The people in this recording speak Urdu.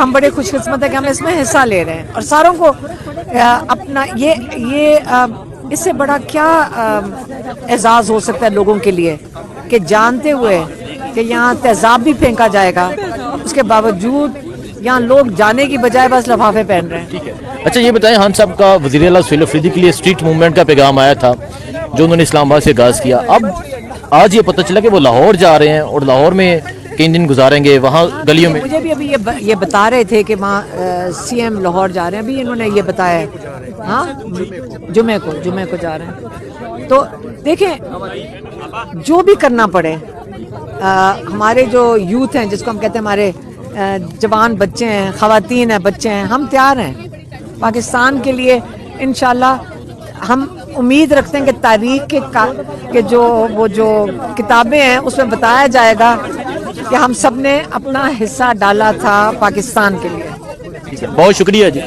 ہم بڑے خوش قسمت ہیں کہ ہم اس میں حصہ لے رہے ہیں اور ساروں کو اپنا یہ اس سے بڑا کیا اعزاز ہو سکتا ہے لوگوں کے لیے کہ جانتے ہوئے کہ یہاں تیزاب بھی پھینکا جائے گا، اس کے باوجود یہاں لوگ جانے کی بجائے بس لفافے پہن رہے ہیں۔ اچھا یہ بتائیں، خان صاحب کا وزیر اعلیٰ سہیل افریدی کے لیے اسٹریٹ موومنٹ کا پیغام آیا تھا جو انہوں نے اسلام آباد سے آغاز کیا، اب آج یہ پتہ چلا کہ وہ لاہور جا رہے ہیں اور لاہور میں کئی دن گزاریں گے وہاں گلیوں میں۔ مجھے بھی ابھی یہ بتا رہے تھے کہ وہاں سی ایم لاہور جا رہے ہیں، ابھی انہوں نے یہ بتایا ہے، ہاں جمعے کو جا رہے ہیں۔ تو دیکھیں جو بھی کرنا پڑے، ہمارے جو یوتھ ہیں جس کو ہم کہتے ہیں ہمارے جوان بچے ہیں، خواتین ہیں، بچے ہیں، ہم تیار ہیں پاکستان کے لیے انشاءاللہ۔ ہم امید رکھتے ہیں کہ تاریخ کے جو کتابیں ہیں اس میں بتایا جائے گا کہ ہم سب نے اپنا حصہ ڈالا تھا پاکستان کے لیے۔ بہت شکریہ جی۔